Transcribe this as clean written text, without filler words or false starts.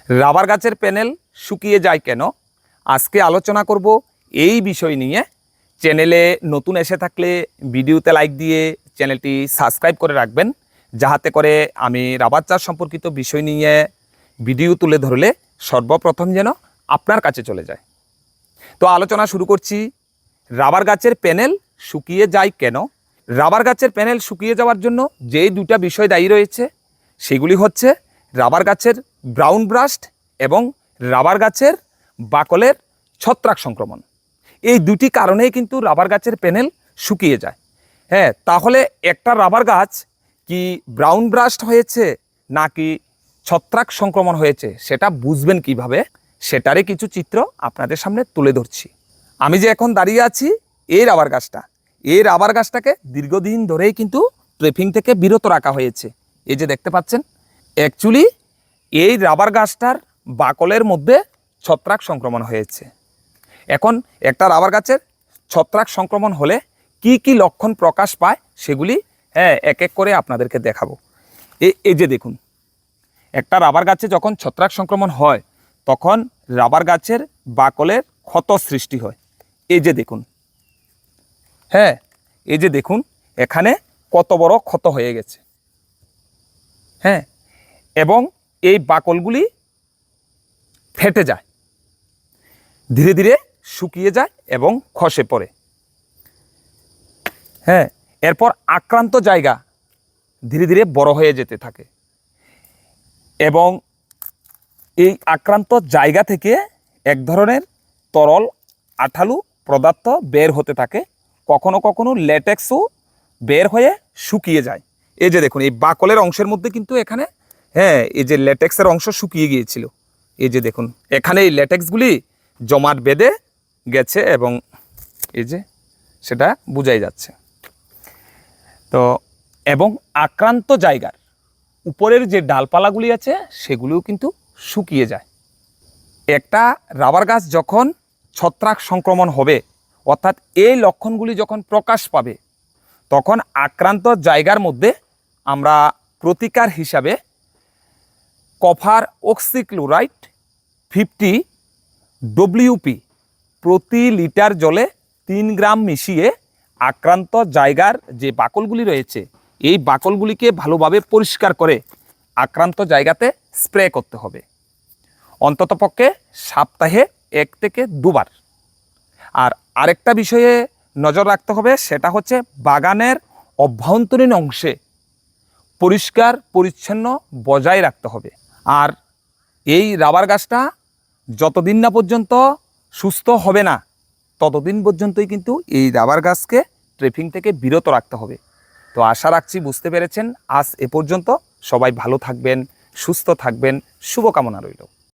Rubber গাছের panel শুকিয়ে যায় কেন? আজকে আলোচনা করব এই বিষয় নিয়ে। চ্যানেলে নতুন এসে থাকলে ভিডিওতে লাইক দিয়ে চ্যানেলটি সাবস্ক্রাইব করে রাখবেন, যাহাতে করে আমি রাবার চাষ সম্পর্কিত বিষয় নিয়ে ভিডিও তুলে ধরলে সর্বপ্রথম যেন আপনার কাছে চলে যায়। তো আলোচনা শুরু করছি। রাবার গাছের প্যানেল শুকিয়ে যায় কেন? রাবার গাছের প্যানেল শুকিয়ে যাওয়ার জন্য যেই দুটা বিষয় দায়ী রয়েছে সেগুলি হচ্ছে রাবার গাছের ব্রাউন ব্রাস্ট এবং রাবার গাছের বাকলের ছত্রাক সংক্রমণ। এই দুটি কারণেই কিন্তু রাবার গাছের প্যানেল শুকিয়ে যায়। হ্যাঁ, তাহলে একটা রাবার গাছ কি ব্রাউন ব্রাস্ট হয়েছে নাকি ছত্রাক সংক্রমণ হয়েছে সেটা বুঝবেন কিভাবে, সেটারই কিছু চিত্র আপনাদের সামনে তুলে ধরছি। আমি যে এখন দাঁড়িয়ে আছি এই রাবার গাছটাকে দীর্ঘদিন ধরেই কিন্তু ট্রেপিং থেকে বিরত রাখা হয়েছে। এই যে দেখতে পাচ্ছেন, অ্যাকচুয়ালি এই রাবার গাছটার বাকলের মধ্যে ছত্রাক সংক্রমণ হয়েছে। এখন একটা রাবার গাছের ছত্রাক সংক্রমণ হলে কি কি লক্ষণ প্রকাশ পায় সেগুলি এক এক করে আপনাদেরকে দেখাবো। এই যে দেখুন, একটা রাবার গাছে যখন ছত্রাক সংক্রমণ হয় তখন রাবার গাছের বাকলের ক্ষত সৃষ্টি হয়। এই যে দেখুন, এই যে দেখুন এখানে কত বড় ক্ষত হয়ে গেছে। এবং এই বাকলগুলি ফেটে যায়, ধীরে ধীরে শুকিয়ে যায় এবং খসে পড়ে। এরপর আক্রান্ত জায়গা ধীরে ধীরে বড় হয়ে যেতে থাকে এবং এই আক্রান্ত জায়গা থেকে এক ধরনের তরল আঠালো পদার্থ বের হতে থাকে। কখনো কখনো ল্যাটেক্সও বের হয়ে শুকিয়ে যায়। এই যে দেখুন, এই বাকলের অংশের মধ্যে কিন্তু এখানে এই যে ল্যাটেক্সের অংশ শুকিয়ে গিয়েছিল। এই যে দেখুন, এখানে এই ল্যাটেক্সগুলি জমাট বেঁধে গেছে এবং এই যে সেটা বোঝাই যাচ্ছে। তো এবং আক্রান্ত জায়গার উপরের যে ডালপালাগুলি আছে সেগুলিও কিন্তু শুকিয়ে যায়। একটা রাবার গাছ যখন ছত্রাক সংক্রমণ হবে, অর্থাৎ এই লক্ষণগুলি যখন প্রকাশ পাবে, তখন আক্রান্ত জায়গার মধ্যে আমরা প্রতিকার হিসাবে কপার অক্সিক্লোরাইড 50 WP প্রতি লিটার জলে 3 গ্রাম মিশিয়ে আক্রান্ত জায়গার যে বাকলগুলি রয়েছে এই বাকলগুলিকে ভালোভাবে পরিষ্কার করে আক্রান্ত জায়গাতে স্প্রে করতে হবে, অন্ততপক্ষে সপ্তাহে 1 থেকে 2 বার। আর আরেকটা বিষয়ে নজর রাখতে হবে, সেটা হচ্ছে বাগানের অভ্যন্তরীণ অংশে পরিষ্কার পরিচ্ছন্ন বজায় রাখতে হবে। আর এই রাবার গাছটা যতদিন না পর্যন্ত সুস্থ হবে না ততদিন পর্যন্তই কিন্তু এই রাবার গাছকে ট্রেপিং থেকে বিরত রাখতে হবে। তো আশা রাখছি বুঝতে পেরেছেন। আজ এ পর্যন্ত। সবাই ভালো থাকবেন, সুস্থ থাকবেন, শুভকামনা রইল।